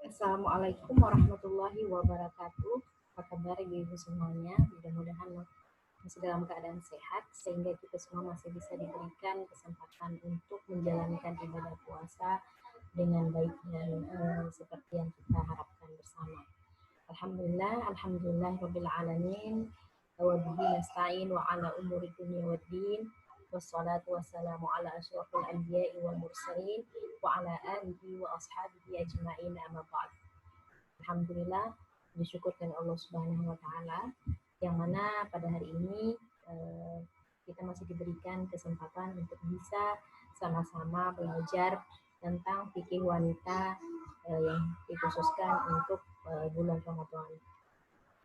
Assalamualaikum warahmatullahi wabarakatuh. Apa kabar ibu-ibu semuanya? Mudah-mudahan masih dalam keadaan sehat sehingga kita semua masih bisa diberikan kesempatan untuk menjalankan ibadah puasa dengan baik dan seperti yang kita harapkan bersama. Alhamdulillah, alhamdulillah rabbil alamin. Wa bihi nasta'in wa ala umuri dunya waddin. Wassalatu wassalamu ala asyrafil anbiya'i wal mursalin wa ala alihi wa ashabihi ajma'in amma ba'd. Alhamdulillah disyukurkan Allah Subhanahu wa taala yang mana pada hari ini kita masih diberikan kesempatan untuk bisa sama-sama belajar tentang fikih wanita yang dikhususkan untuk bulan Ramadan.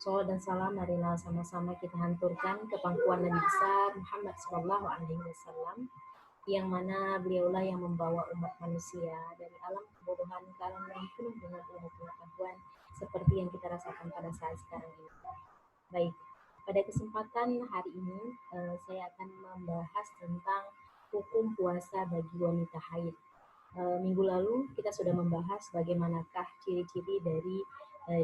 Salawat dan salam marilah sama-sama kita hanturkan ke pangkuan Nabi besar Muhammad Sallallahu Alaihi Wasallam yang mana beliaulah yang membawa umat manusia dari alam kebodohan ke alam yang penuh dengan ilmu pengetahuan seperti yang kita rasakan pada saat sekarang ini. Baik, pada kesempatan hari ini saya akan membahas tentang hukum puasa bagi wanita haid. Minggu lalu kita sudah membahas bagaimanakah ciri-ciri dari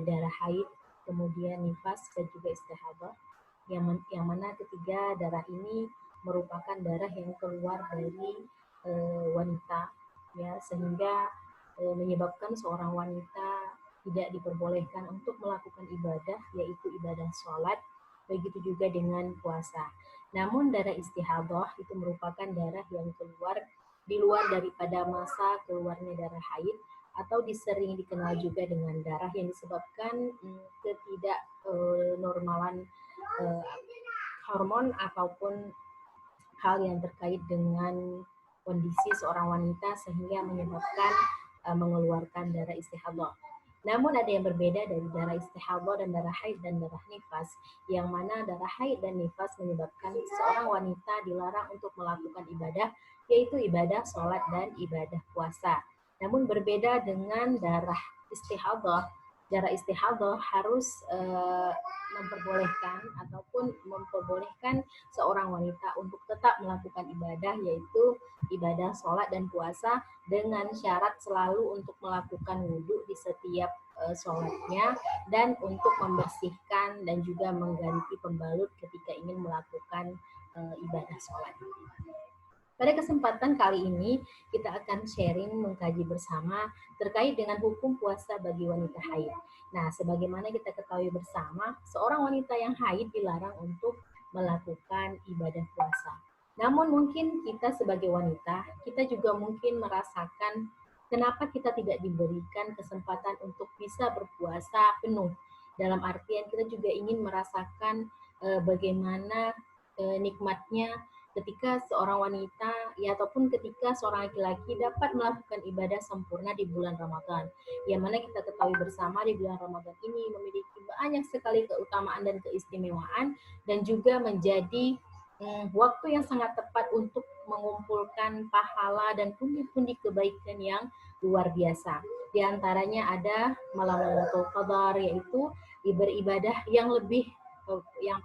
darah haid, kemudian nifas dan juga istihadah, yang mana ketiga darah ini merupakan darah yang keluar dari wanita, ya, sehingga menyebabkan seorang wanita tidak diperbolehkan untuk melakukan ibadah, yaitu ibadah sholat, begitu juga dengan puasa. Namun darah istihadah itu merupakan darah yang keluar di luar daripada masa keluarnya darah haid, atau disering dikenal juga dengan darah yang disebabkan ketidak normalan hormon ataupun hal yang terkait dengan kondisi seorang wanita sehingga menyebabkan mengeluarkan darah istihadah. Namun ada yang berbeda dari darah istihadah dan darah haid dan darah nifas, yang mana darah haid dan nifas menyebabkan seorang wanita dilarang untuk melakukan ibadah, yaitu ibadah sholat dan ibadah puasa. Namun berbeda dengan darah istihadah, darah istihadah harus memperbolehkan seorang wanita untuk tetap melakukan ibadah, yaitu ibadah sholat dan puasa, dengan syarat selalu untuk melakukan wudhu di setiap sholatnya dan untuk membersihkan dan juga mengganti pembalut ketika ingin melakukan ibadah sholat. Pada kesempatan kali ini kita akan sharing mengkaji bersama terkait dengan hukum puasa bagi wanita haid. Nah, sebagaimana kita ketahui bersama, seorang wanita yang haid dilarang untuk melakukan ibadah puasa. Namun mungkin kita sebagai wanita, kita juga mungkin merasakan kenapa kita tidak diberikan kesempatan untuk bisa berpuasa penuh. Dalam artian kita juga ingin merasakan bagaimana nikmatnya ketika seorang wanita, ya, ataupun ketika seorang laki-laki dapat melakukan ibadah sempurna di bulan Ramadan. Yang mana kita ketahui bersama di bulan Ramadan ini memiliki banyak sekali keutamaan dan keistimewaan, dan juga menjadi waktu yang sangat tepat untuk mengumpulkan pahala dan pundi-pundi kebaikan yang luar biasa. Di antaranya ada malam Lailatul Qadar, yaitu beribadah yang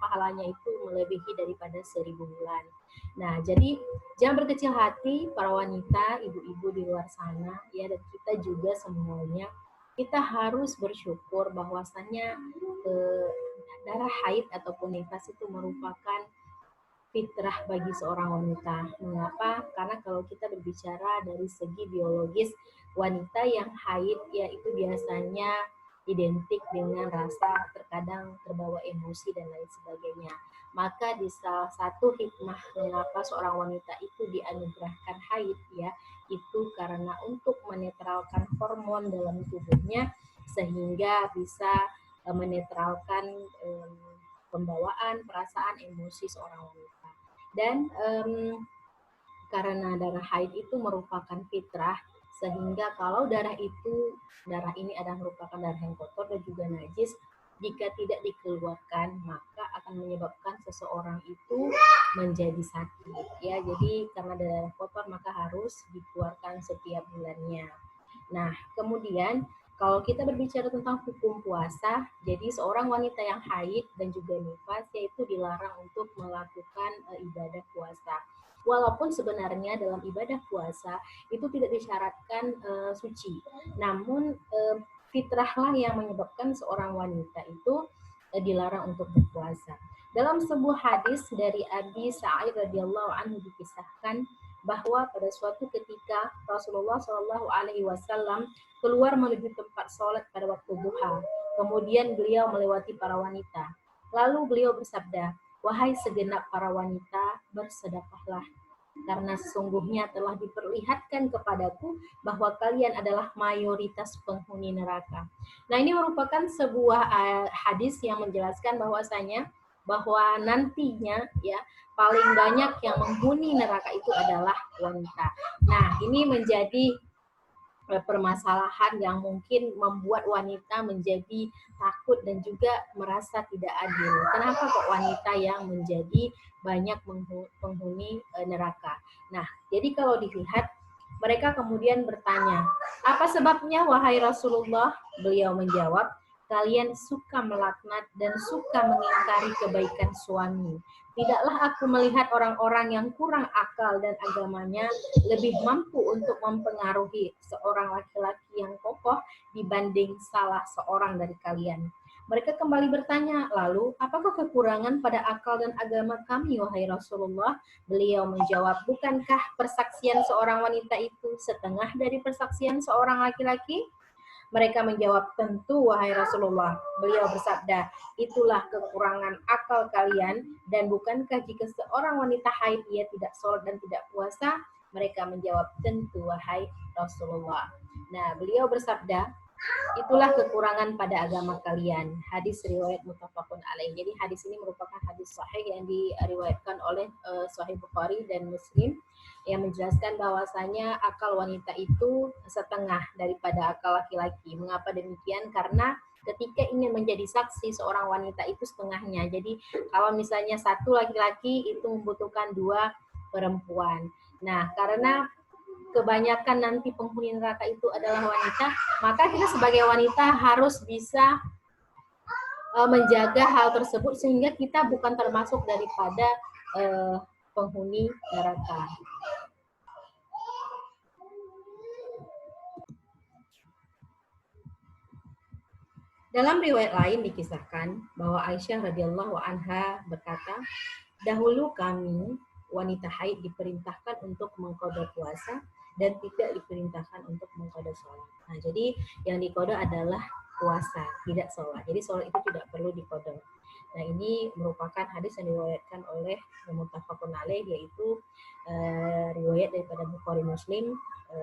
pahalanya itu melebihi daripada 1000 bulan. Nah, jadi jangan berkecil hati para wanita, ibu-ibu di luar sana, ya, dan kita juga semuanya, kita harus bersyukur bahwasannya darah haid ataupun nifas itu merupakan fitrah bagi seorang wanita. Mengapa? Karena kalau kita berbicara dari segi biologis, wanita yang haid ya itu biasanya identik dengan rasa terkadang terbawa emosi dan lain sebagainya. Maka di salah satu hikmah mengapa seorang wanita itu dianugerahkan haid, ya, itu karena untuk menetralkan hormon dalam tubuhnya sehingga bisa menetralkan pembawaan perasaan emosi seorang wanita. Dan karena darah haid itu merupakan fitrah, sehingga kalau darah ini adalah merupakan darah yang kotor dan juga najis, jika tidak dikeluarkan maka akan menyebabkan seseorang itu menjadi sakit, ya. Jadi karena darah kotor maka harus dikeluarkan setiap bulannya. Nah, kemudian kalau kita berbicara tentang hukum puasa, jadi seorang wanita yang haid dan juga nifas yaitu dilarang untuk melakukan ibadah puasa. Walaupun sebenarnya dalam ibadah puasa itu tidak disyaratkan suci, namun fitrahlah yang menyebabkan seorang wanita itu dilarang untuk berpuasa. Dalam sebuah hadis dari Abi Sa'id radhiyallahu anhu dikisahkan bahwa pada suatu ketika Rasulullah Shallallahu Alaihi Wasallam keluar menuju tempat sholat pada waktu duha. Kemudian beliau melewati para wanita. Lalu beliau bersabda, "Wahai segenap para wanita, bersedekahlah, karena sesungguhnya telah diperlihatkan kepadaku bahwa kalian adalah mayoritas penghuni neraka." Nah, ini merupakan sebuah hadis yang menjelaskan bahwa nantinya ya paling banyak yang menghuni neraka itu adalah wanita. Nah, ini menjadi permasalahan yang mungkin membuat wanita menjadi takut dan juga merasa tidak adil. Kenapa kok wanita yang menjadi banyak penghuni neraka? Nah, jadi kalau dilihat, mereka kemudian bertanya, "Apa sebabnya, wahai Rasulullah?" Beliau menjawab, "Kalian suka melaknat dan suka mengingkari kebaikan suami. Tidaklah aku melihat orang-orang yang kurang akal dan agamanya lebih mampu untuk mempengaruhi seorang laki-laki yang kokoh dibanding salah seorang dari kalian." Mereka kembali bertanya, "Lalu, apakah kekurangan pada akal dan agama kami, wahai Rasulullah?" Beliau menjawab, "Bukankah persaksian seorang wanita itu setengah dari persaksian seorang laki-laki?" Mereka menjawab, "Tentu, wahai Rasulullah." Beliau bersabda, "Itulah kekurangan akal kalian, dan bukankah jika seorang wanita haid ia tidak sholat dan tidak puasa?" Mereka menjawab, "Tentu, wahai Rasulullah." Nah, beliau bersabda, "Itulah kekurangan pada agama kalian." Hadis riwayat muttafaqun alaih. Jadi hadis ini merupakan hadis sahih yang diriwayatkan oleh Sahih Bukhari dan Muslim, yang menjelaskan bahwasanya akal wanita itu setengah daripada akal laki-laki. Mengapa demikian? Karena ketika ingin menjadi saksi seorang wanita itu setengahnya. Jadi kalau misalnya satu laki-laki itu membutuhkan 2 perempuan. Nah, karena kebanyakan nanti penghuni neraka itu adalah wanita, maka kita sebagai wanita harus bisa menjaga hal tersebut sehingga kita bukan termasuk daripada penghuni neraka. Dalam riwayat lain dikisahkan bahwa Aisyah radhiyallahu anha berkata, "Dahulu kami wanita haid diperintahkan untuk mengqadha puasa dan tidak diperintahkan untuk mengqadha sholat." Nah, jadi yang diqadha adalah puasa, tidak sholat. Jadi sholat itu tidak perlu diqadha. Nah, ini merupakan hadis yang diriwayatkan oleh muttafaqun alaih, yaitu riwayat daripada Bukhari Muslim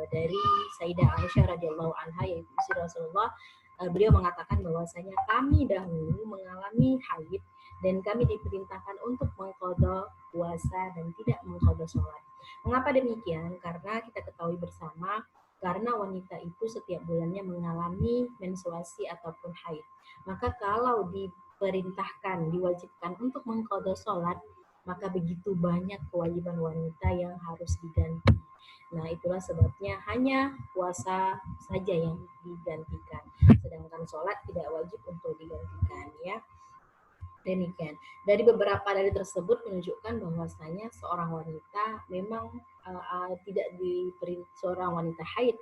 dari Sayyidah Aisyah radhiyallahu anha, yaitu istri Rasulullah. Beliau mengatakan bahwasanya kami dahulu mengalami haid dan kami diperintahkan untuk mengqadha puasa dan tidak mengqadha sholat. Mengapa demikian? Karena kita ketahui bersama, karena wanita itu setiap bulannya mengalami menstruasi ataupun haid. Maka kalau diperintahkan, diwajibkan untuk mengqadha sholat, maka begitu banyak kewajiban wanita yang harus diganti. Nah, itulah sebabnya hanya puasa saja yang digantikan, sedangkan sholat tidak wajib untuk digantikan, ya. Demikian. Dari beberapa dalil tersebut menunjukkan bahwasanya seorang wanita memang seorang wanita haid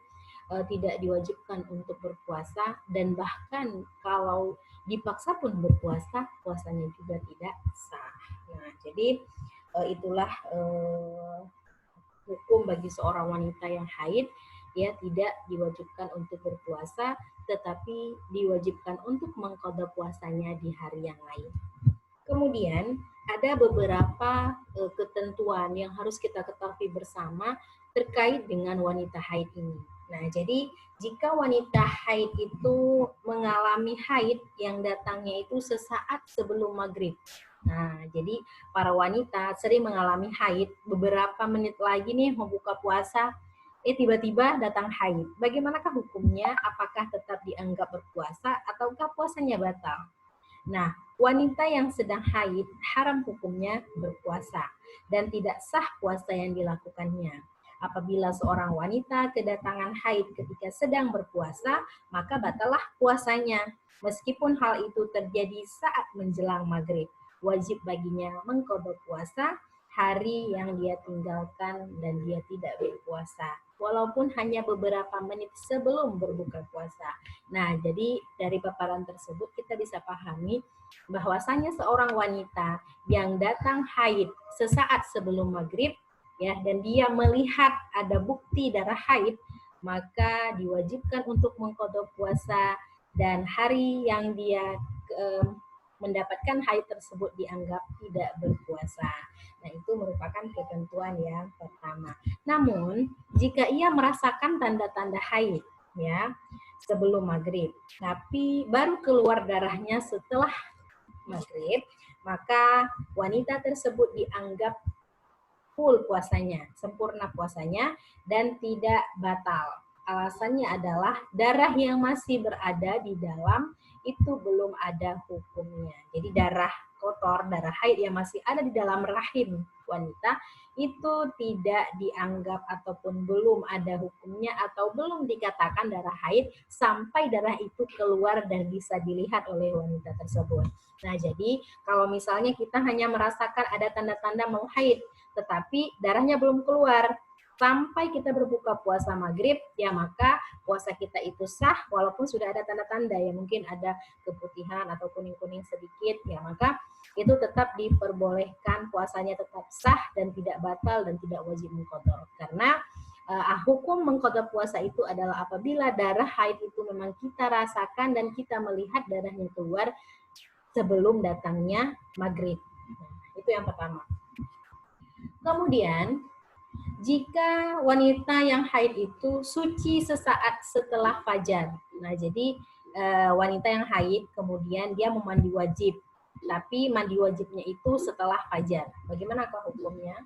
tidak diwajibkan untuk berpuasa, dan bahkan kalau dipaksa pun berpuasa, puasanya juga tidak sah. Nah, jadi itulah hukum bagi seorang wanita yang haid, ya, tidak diwajibkan untuk berpuasa, tetapi diwajibkan untuk mengqadha puasanya di hari yang lain. Kemudian ada beberapa ketentuan yang harus kita ketahui bersama terkait dengan wanita haid ini. Nah, jadi jika wanita haid itu mengalami haid yang datangnya itu sesaat sebelum maghrib. Nah, jadi para wanita sering mengalami haid, beberapa menit lagi nih mau buka puasa, tiba-tiba datang haid. Bagaimanakah hukumnya? Apakah tetap dianggap berpuasa ataukah puasanya batal? Nah, wanita yang sedang haid haram hukumnya berpuasa dan tidak sah puasa yang dilakukannya. Apabila seorang wanita kedatangan haid ketika sedang berpuasa, maka batallah puasanya. Meskipun hal itu terjadi saat menjelang maghrib, wajib baginya mengqadha puasa hari yang dia tinggalkan dan dia tidak berpuasa. walaupun hanya beberapa menit sebelum berbuka puasa. Nah, jadi dari paparan tersebut kita bisa pahami bahwasanya seorang wanita yang datang haid sesaat sebelum maghrib, ya, dan dia melihat ada bukti darah haid, maka diwajibkan untuk mengqadha puasa, dan hari yang dia mendapatkan haid tersebut dianggap tidak berpuasa. Nah, itu merupakan ketentuan yang pertama. Namun, jika ia merasakan tanda-tanda haid, ya, sebelum maghrib, tapi baru keluar darahnya setelah maghrib, maka wanita tersebut dianggap full puasanya, sempurna puasanya, dan tidak batal. Alasannya adalah darah yang masih berada di dalam itu belum ada hukumnya. Jadi darah kotor, darah haid yang masih ada di dalam rahim wanita itu tidak dianggap ataupun belum ada hukumnya atau belum dikatakan darah haid sampai darah itu keluar dan bisa dilihat oleh wanita tersebut. Nah, jadi kalau misalnya kita hanya merasakan ada tanda-tanda mau haid, tetapi darahnya belum keluar sampai kita berbuka puasa maghrib, ya maka puasa kita itu sah walaupun sudah ada tanda-tanda, ya mungkin ada keputihan atau kuning-kuning sedikit, ya maka itu tetap diperbolehkan, puasanya tetap sah dan tidak batal dan tidak wajib mengqadha. Karena hukum mengqadha puasa itu adalah apabila darah haid itu memang kita rasakan dan kita melihat darahnya keluar sebelum datangnya maghrib. Nah, itu yang pertama. Kemudian, jika wanita yang haid itu suci sesaat setelah fajar. Nah, jadi wanita yang haid kemudian dia memandi wajib, tapi mandi wajibnya itu setelah fajar. Bagaimanakah hukumnya?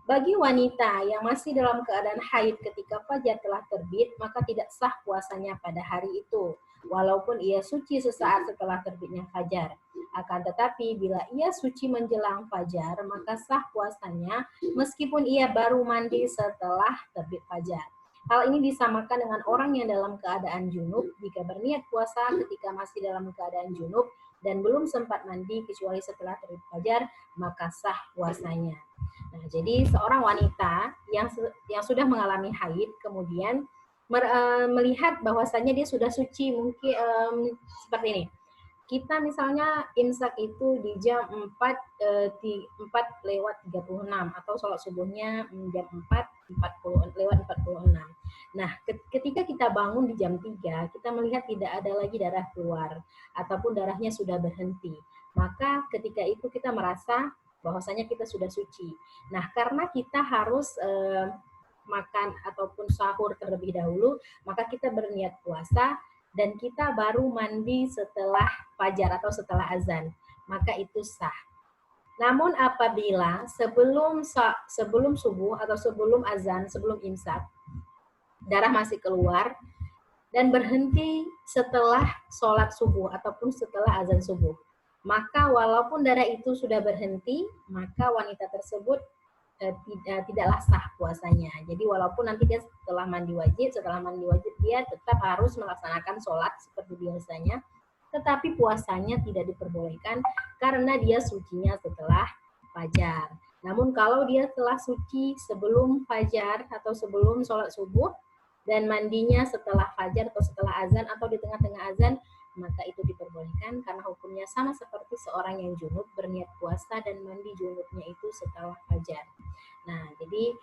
Bagi wanita yang masih dalam keadaan haid ketika fajar telah terbit, maka tidak sah puasanya pada hari itu, walaupun ia suci sesaat setelah terbitnya fajar. Akan tetapi, bila ia suci menjelang fajar, maka sah puasanya meskipun ia baru mandi setelah terbit fajar. Hal ini disamakan dengan orang yang dalam keadaan junub jika berniat puasa ketika masih dalam keadaan junub dan belum sempat mandi kecuali setelah terbit fajar, maka sah puasanya. Nah, jadi seorang wanita yang sudah mengalami haid kemudian melihat bahwasannya dia sudah suci, mungkin seperti ini. Kita misalnya imsak itu di jam 4 lewat 36 atau sholat subuhnya jam 4 lewat 46. Nah, ketika kita bangun di jam 3, kita melihat tidak ada lagi darah keluar ataupun darahnya sudah berhenti. Maka ketika itu kita merasa bahwasanya kita sudah suci. Nah, karena kita harus makan ataupun sahur terlebih dahulu, maka kita berniat puasa dan kita baru mandi setelah fajar atau setelah azan, maka itu sah. Namun apabila sebelum subuh atau sebelum azan, sebelum imsak, darah masih keluar dan berhenti setelah sholat subuh ataupun setelah azan subuh, maka walaupun darah itu sudah berhenti, maka wanita tersebut tidaklah sah puasanya. Jadi walaupun nanti dia setelah mandi wajib dia tetap harus melaksanakan sholat seperti biasanya, tetapi puasanya tidak diperbolehkan karena dia sucinya setelah fajar. Namun kalau dia telah suci sebelum fajar atau sebelum sholat subuh dan mandinya setelah fajar atau setelah azan atau di tengah-tengah azan, maka itu diperbolehkan karena hukumnya sama seperti seorang yang junub berniat puasa dan mandi junubnya itu setelah fajar. Nah, jadi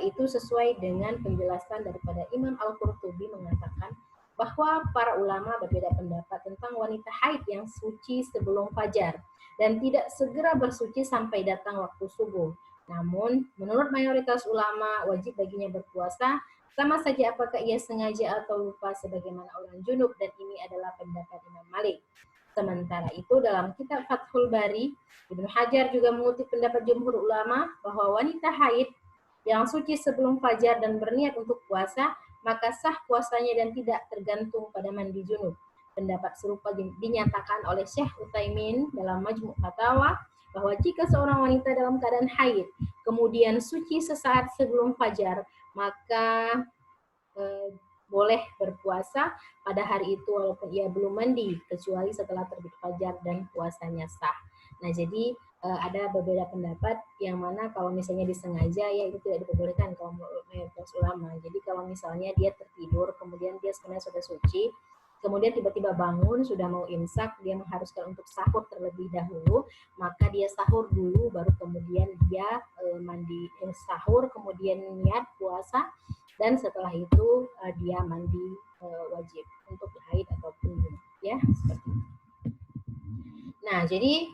itu sesuai dengan penjelasan daripada Imam Al-Qurtubi mengatakan bahwa para ulama berbeda pendapat tentang wanita haid yang suci sebelum fajar dan tidak segera bersuci sampai datang waktu subuh. Namun, menurut mayoritas ulama wajib baginya berpuasa sama saja apakah ia sengaja atau lupa sebagaimana orang junub, dan ini adalah pendapat Imam Malik. Sementara itu dalam kitab Fathul Bari, Ibnu Hajar juga mengutip pendapat jumhur ulama bahwa wanita haid yang suci sebelum fajar dan berniat untuk puasa, maka sah puasanya dan tidak tergantung pada mandi junub. Pendapat serupa dinyatakan oleh Syekh Utsaimin dalam Majmu' Fatawa bahwa jika seorang wanita dalam keadaan haid kemudian suci sesaat sebelum fajar, maka boleh berpuasa pada hari itu walaupun ia belum mandi kecuali setelah terbit fajar dan puasanya sah. Nah, jadi ada beberapa pendapat yang mana kalau misalnya disengaja ya itu tidak diperbolehkan kalau mayoritas ulama. Jadi kalau misalnya dia tertidur, kemudian dia sebenarnya sudah suci, kemudian tiba-tiba bangun sudah mau imsak, dia mengharuskan untuk sahur terlebih dahulu, maka dia sahur dulu, baru kemudian dia mandi sahur, kemudian niat puasa, dan setelah itu dia mandi wajib untuk haid ataupun junub, ya seperti itu. Nah, jadi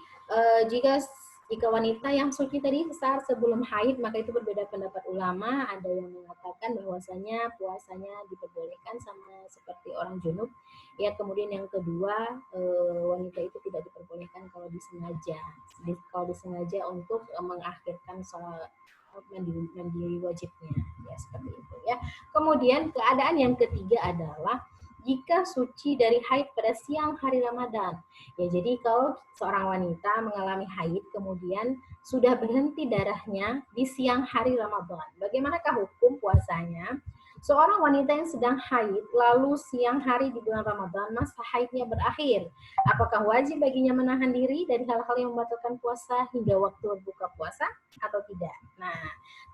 jika wanita yang suci tadi saat sebelum haid, maka itu berbeda pendapat ulama. Ada yang mengatakan bahwasanya puasanya diperbolehkan sama seperti orang junub. Ya, kemudian yang kedua, wanita itu tidak diperbolehkan kalau disengaja. Kalau disengaja untuk mengakhirkan sholat mandi wajibnya, ya seperti itu ya. Kemudian keadaan yang ketiga adalah jika suci dari haid pada siang hari Ramadan. Ya, jadi kalau seorang wanita mengalami haid kemudian sudah berhenti darahnya di siang hari Ramadan, bagaimanakah hukum puasanya? Seorang wanita yang sedang haid lalu siang hari di bulan Ramadan masa haidnya berakhir, apakah wajib baginya menahan diri dari hal-hal yang membatalkan puasa hingga waktu berbuka puasa atau tidak? Nah,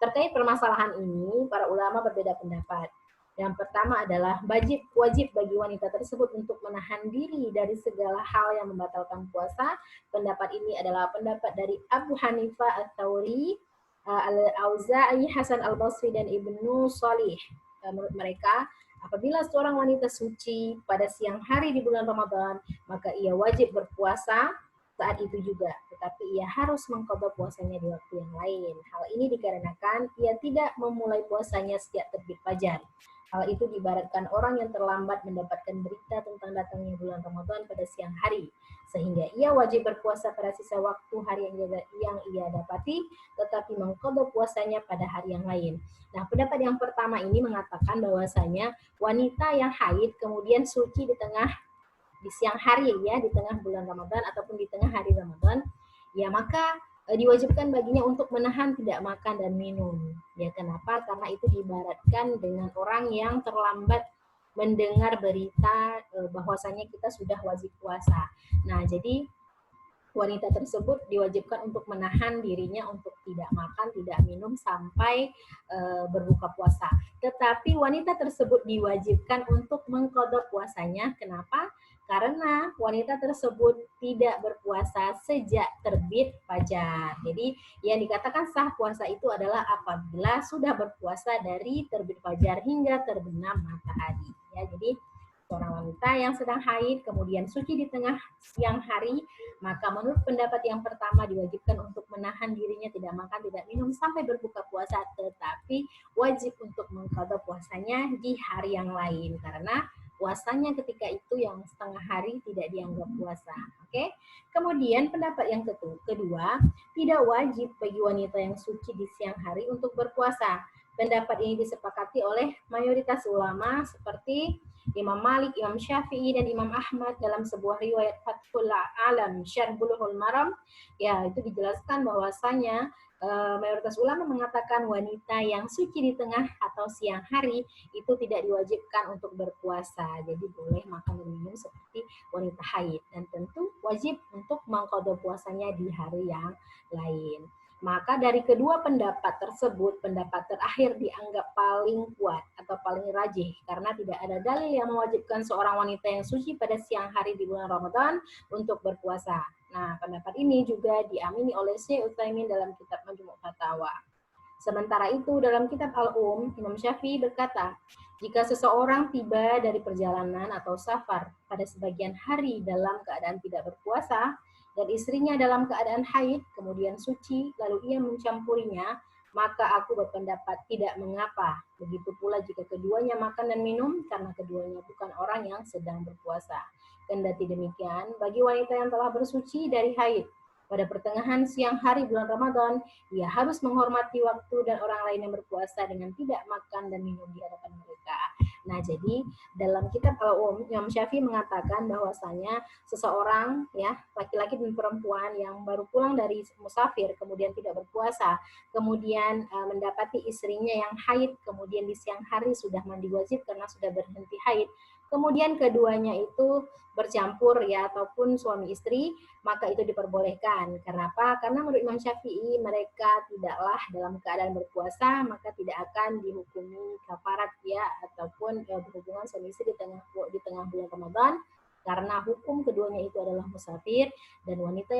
terkait permasalahan ini para ulama berbeda pendapat. Yang pertama adalah wajib bagi wanita tersebut untuk menahan diri dari segala hal yang membatalkan puasa. Pendapat ini adalah pendapat dari Abu Hanifah Ats-Tsauri, Al-Auza'i, Hasan Al-Basri, dan Ibnu Shalih. Menurut mereka, apabila seorang wanita suci pada siang hari di bulan Ramadan, maka ia wajib berpuasa saat itu juga, tetapi ia harus mengqadha puasanya di waktu yang lain. Hal ini dikarenakan ia tidak memulai puasanya sejak terbit fajar. Hal itu diibaratkan orang yang terlambat mendapatkan berita tentang datangnya bulan Ramadan pada siang hari, sehingga ia wajib berpuasa pada sisa waktu hari yang ia dapati, tetapi mengqadha puasanya pada hari yang lain. Nah, pendapat yang pertama ini mengatakan bahwasanya wanita yang haid kemudian suci di siang hari ya, di tengah bulan Ramadan ataupun di tengah hari Ramadan, ya maka diwajibkan baginya untuk menahan tidak makan dan minum. Ya, kenapa? Karena itu diibaratkan dengan orang yang terlambat mendengar berita bahwasanya kita sudah wajib puasa. Nah, jadi wanita tersebut diwajibkan untuk menahan dirinya untuk tidak makan, tidak minum sampai berbuka puasa. Tetapi wanita tersebut diwajibkan untuk mengqadha puasanya. Kenapa? Karena wanita tersebut tidak berpuasa sejak terbit fajar. Jadi yang dikatakan sah puasa itu adalah apabila sudah berpuasa dari terbit fajar hingga terbenam matahari. Ya, jadi seorang wanita yang sedang haid kemudian suci di tengah siang hari, maka menurut pendapat yang pertama diwajibkan untuk menahan dirinya tidak makan, tidak minum sampai berbuka puasa, tetapi wajib untuk mengqadha puasanya di hari yang lain karena puasanya ketika itu yang setengah hari tidak dianggap puasa. Oke. Kemudian pendapat yang kedua, tidak wajib bagi wanita yang suci di siang hari untuk berpuasa. Pendapat ini disepakati oleh mayoritas ulama seperti Imam Malik, Imam Syafi'i, dan Imam Ahmad dalam sebuah riwayat Fathul Alam Syarh Bulughul Maram. Ya, itu dijelaskan bahwasanya mayoritas ulama mengatakan wanita yang suci di tengah atau siang hari itu tidak diwajibkan untuk berpuasa. Jadi boleh makan dan minum seperti wanita haid dan tentu wajib untuk mengqadha puasanya di hari yang lain. Maka dari kedua pendapat tersebut, pendapat terakhir dianggap paling kuat atau paling rajih karena tidak ada dalil yang mewajibkan seorang wanita yang suci pada siang hari di bulan Ramadan untuk berpuasa. Nah, pendapat ini juga diamini oleh Syekh Utsaimin dalam kitab Majmu' Fatawa. Sementara itu, dalam kitab Al-Imam Syafi'i berkata, jika seseorang tiba dari perjalanan atau safar pada sebagian hari dalam keadaan tidak berpuasa, dan istrinya dalam keadaan haid, kemudian suci, lalu ia mencampurinya, maka aku berpendapat tidak mengapa. Begitu pula jika keduanya makan dan minum, karena keduanya bukan orang yang sedang berpuasa. Kendati demikian, bagi wanita yang telah bersuci dari haid, pada pertengahan siang hari bulan Ramadan, ia harus menghormati waktu dan orang lain yang berpuasa dengan tidak makan dan minum di hadapan mereka. Nah, jadi dalam kitab Imam Syafi'i mengatakan bahwasanya seseorang ya, laki-laki dan perempuan yang baru pulang dari musafir kemudian tidak berpuasa, kemudian mendapati istrinya yang haid, kemudian di siang hari sudah mandi wajib karena sudah berhenti haid, kemudian keduanya itu bercampur ya ataupun suami istri, maka itu diperbolehkan. Kenapa? Karena menurut Imam Syafi'i mereka tidaklah dalam keadaan berpuasa, maka tidak akan dihukumi kafarat ya ataupun berhubungan suami istri di tengah bulan Ramadan, karena hukum keduanya itu adalah musafir, dan wanita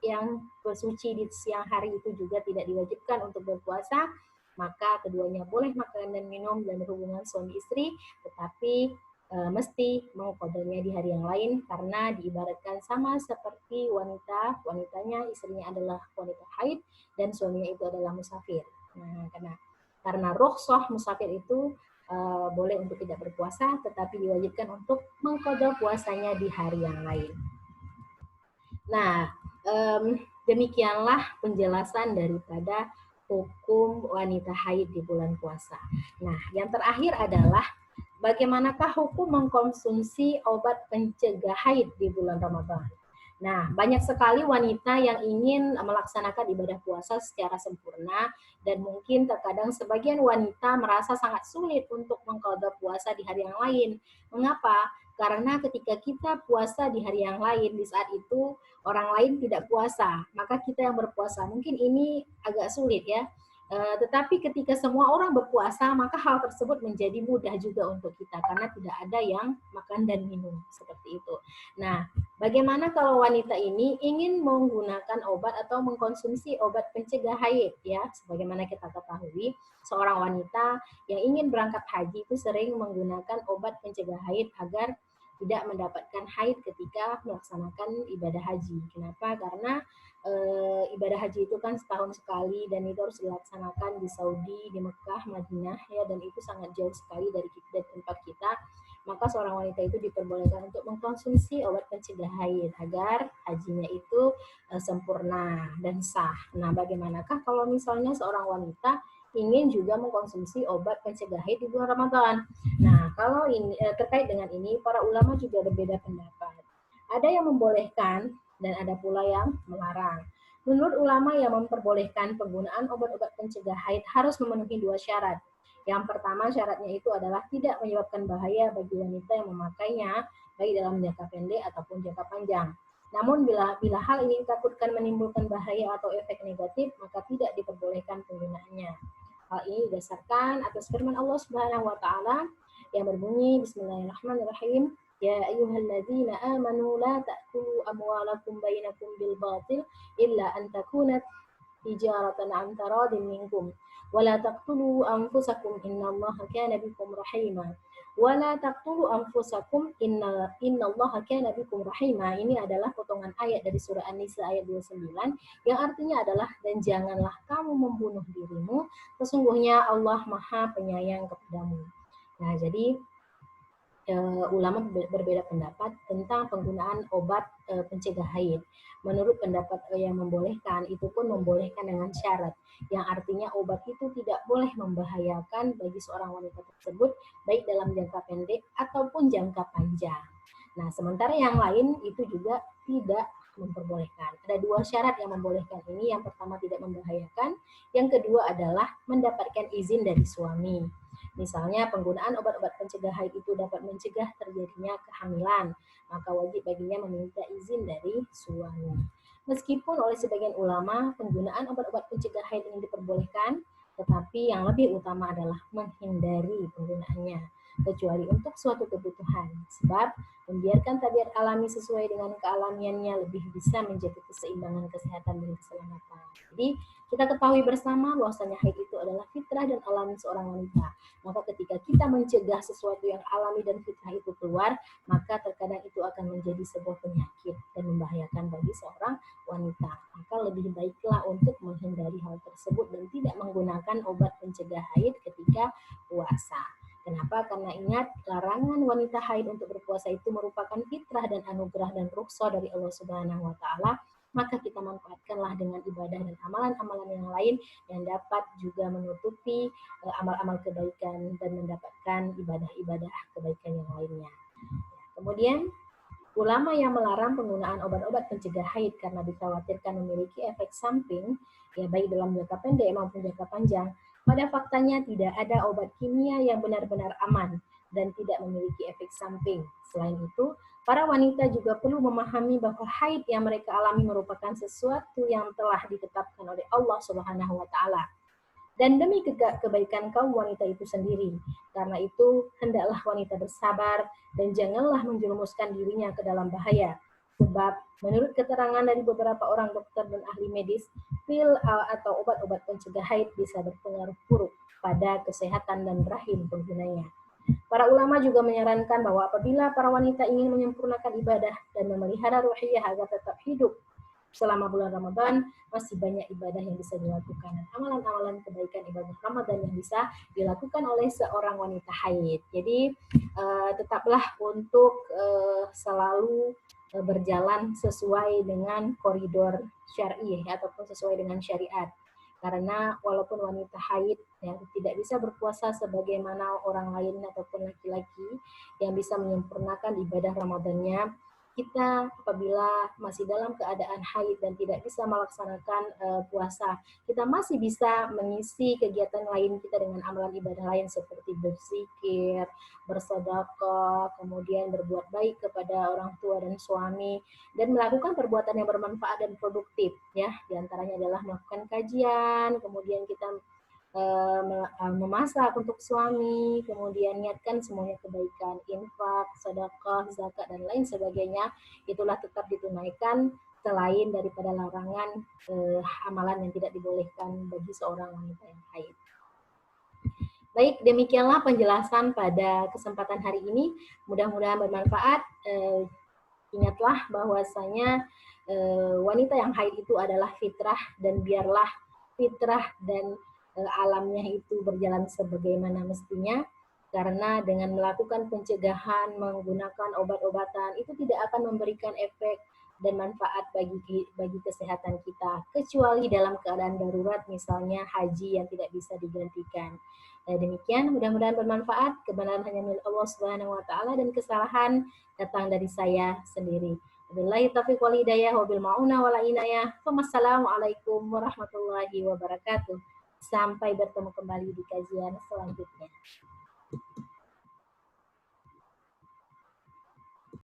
yang bersuci di siang hari itu juga tidak diwajibkan untuk berpuasa, maka keduanya boleh makan dan minum dan berhubungan suami istri, tetapi mesti mengqadanya di hari yang lain, karena diibaratkan sama seperti wanitanya istrinya adalah wanita haid dan suaminya itu adalah musafir. Nah, karena rukhsah musafir itu boleh untuk tidak berpuasa, tetapi diwajibkan untuk mengqadha puasanya di hari yang lain. Nah, demikianlah penjelasan daripada hukum wanita haid di bulan puasa. Nah, yang terakhir adalah bagaimanakah hukum mengkonsumsi obat pencegah haid di bulan Ramadan. Nah, banyak sekali wanita yang ingin melaksanakan ibadah puasa secara sempurna, dan mungkin terkadang sebagian wanita merasa sangat sulit untuk mengqadha puasa di hari yang lain. Mengapa? Karena ketika kita puasa di hari yang lain, di saat itu orang lain tidak puasa, maka kita yang berpuasa. Mungkin ini agak sulit ya. Tetapi ketika semua orang berpuasa, maka hal tersebut menjadi mudah juga untuk kita, karena tidak ada yang makan dan minum seperti itu. Nah, bagaimana kalau wanita ini ingin menggunakan obat atau mengkonsumsi obat pencegah haid ya? Sebagaimana kita ketahui, seorang wanita yang ingin berangkat haji itu sering menggunakan obat pencegah haid agar tidak mendapatkan haid ketika melaksanakan ibadah haji. Kenapa? Karena ibadah haji itu kan setahun sekali, dan itu harus dilaksanakan di Saudi, di Mekah, Madinah ya, dan itu sangat jauh sekali dari tempat kita. Maka seorang wanita itu diperbolehkan untuk mengkonsumsi obat pencegah haid agar hajinya itu sempurna dan sah. Nah, bagaimanakah kalau misalnya seorang wanita ingin juga mengkonsumsi obat pencegah haid di bulan Ramadan? Nah, kalau ini terkait dengan ini, para ulama juga berbeda pendapat. Ada yang membolehkan dan ada pula yang melarang. Menurut ulama, yang memperbolehkan penggunaan obat-obat pencegah haid harus memenuhi dua syarat. Yang pertama, syaratnya itu adalah tidak menyebabkan bahaya bagi wanita yang memakainya, baik dalam jangka pendek ataupun jangka panjang. Namun bila hal ini ditakutkan menimbulkan bahaya atau efek negatif, maka tidak diperbolehkan penggunaannya. Hal ini didasarkan atas firman Allah Subhanahu wa taala yang berbunyi, Bismillahirrahmanirrahim, Ya ayyuhalladzina amanu la ta'kulu amwalakum bainakum bil batil illa an takunat tijaratan an taradin minkum wa la taqtulu anfusakum innallaha kana bikum rahima wa la taqtulu anfusakum innallaha kana bikum rahima. Ini adalah potongan ayat dari surah An-Nisa ayat 29 yang artinya adalah, dan janganlah kamu membunuh dirimu, sesungguhnya Allah Maha Penyayang kepadamu. Nah, jadi ulama berbeda pendapat tentang penggunaan obat pencegah haid. Menurut pendapat yang membolehkan, itu pun membolehkan dengan syarat, yang artinya obat itu tidak boleh membahayakan bagi seorang wanita tersebut, baik dalam jangka pendek ataupun jangka panjang. Nah, sementara yang lain itu juga tidak memperbolehkan. Ada dua syarat yang membolehkan ini. Yang pertama, tidak membahayakan. Yang kedua adalah mendapatkan izin dari suami. Misalnya penggunaan obat-obat pencegah haid itu dapat mencegah terjadinya kehamilan, maka wajib baginya meminta izin dari suami. Meskipun oleh sebagian ulama penggunaan obat-obat pencegah haid ini diperbolehkan, tetapi yang lebih utama adalah menghindari penggunaannya, kecuali untuk suatu kebutuhan. Sebab membiarkan tabiat alami sesuai dengan kealamiannya lebih bisa menjaga keseimbangan kesehatan dan keselamatan. Jadi kita ketahui bersama bahwasanya haid itu adalah fitrah dan alami seorang wanita. Maka ketika kita mencegah sesuatu yang alami dan fitrah itu keluar, maka terkadang itu akan menjadi sebuah penyakit dan membahayakan bagi seorang wanita. Maka lebih baiklah untuk menghindari hal tersebut dan tidak menggunakan obat pencegah haid ketika puasa. Kenapa? Karena ingat, larangan wanita haid untuk berpuasa itu merupakan fitrah dan anugerah dan rukhsah dari Allah Subhanahu wa taala. Maka kita manfaatkanlah dengan ibadah dan amalan-amalan yang lain yang dapat juga menutupi amal-amal kebaikan dan mendapatkan ibadah-ibadah kebaikan yang lainnya. Kemudian, ulama yang melarang penggunaan obat-obat pencegah haid karena dikhawatirkan memiliki efek samping, ya baik dalam jangka pendek maupun jangka panjang. Pada faktanya tidak ada obat kimia yang benar-benar aman, dan tidak memiliki efek samping. Selain itu, para wanita juga perlu memahami bahwa haid yang mereka alami merupakan sesuatu yang telah ditetapkan oleh Allah Subhanahu wa taala dan demi kebaikan kaum wanita itu sendiri. Karena itu, hendaklah wanita bersabar dan janganlah menjerumuskan dirinya ke dalam bahaya. Sebab menurut keterangan dari beberapa orang dokter dan ahli medis, pil atau obat-obat pencegah haid bisa berpengaruh buruk pada kesehatan dan rahim penggunanya. Para ulama juga menyarankan bahwa apabila para wanita ingin menyempurnakan ibadah dan memelihara ruhiyah agar tetap hidup selama bulan Ramadan, masih banyak ibadah yang bisa dilakukan dan amalan-amalan kebaikan ibadah Ramadan yang bisa dilakukan oleh seorang wanita haid. Jadi tetaplah untuk selalu berjalan sesuai dengan koridor syar'i ataupun sesuai dengan syariat. Karena walaupun wanita haid yang tidak bisa berpuasa sebagaimana orang lain ataupun laki-laki yang bisa menyempurnakan ibadah Ramadannya, kita apabila masih dalam keadaan haid dan tidak bisa melaksanakan puasa, kita masih bisa mengisi kegiatan lain kita dengan amalan ibadah lain seperti berzikir, bersedekah, kemudian berbuat baik kepada orang tua dan suami, dan melakukan perbuatan yang bermanfaat dan produktif. Ya, diantaranya adalah melakukan kajian, kemudian kita memasak untuk suami, kemudian niatkan semuanya kebaikan, infak, sedekah, zakat, dan lain sebagainya, itulah tetap ditunaikan selain daripada larangan amalan yang tidak dibolehkan bagi seorang wanita yang haid. Baik, demikianlah penjelasan pada kesempatan hari ini. Mudah-mudahan bermanfaat. Ingatlah bahwasanya wanita yang haid itu adalah fitrah, dan biarlah fitrah dan alamnya itu berjalan sebagaimana mestinya, karena dengan melakukan pencegahan menggunakan obat-obatan itu tidak akan memberikan efek dan manfaat bagi kesehatan kita, kecuali dalam keadaan darurat, misalnya haji yang tidak bisa digantikan. Demikian, mudah-mudahan bermanfaat. Kebenaran hanya milik Allah Subhanahu wa taala dan kesalahan datang dari saya sendiri. Wabillahi taufiq wal hidayah wabil mauna wal inayah. Wassalamualaikum warahmatullahi wabarakatuh. Sampai bertemu kembali di kajian selanjutnya.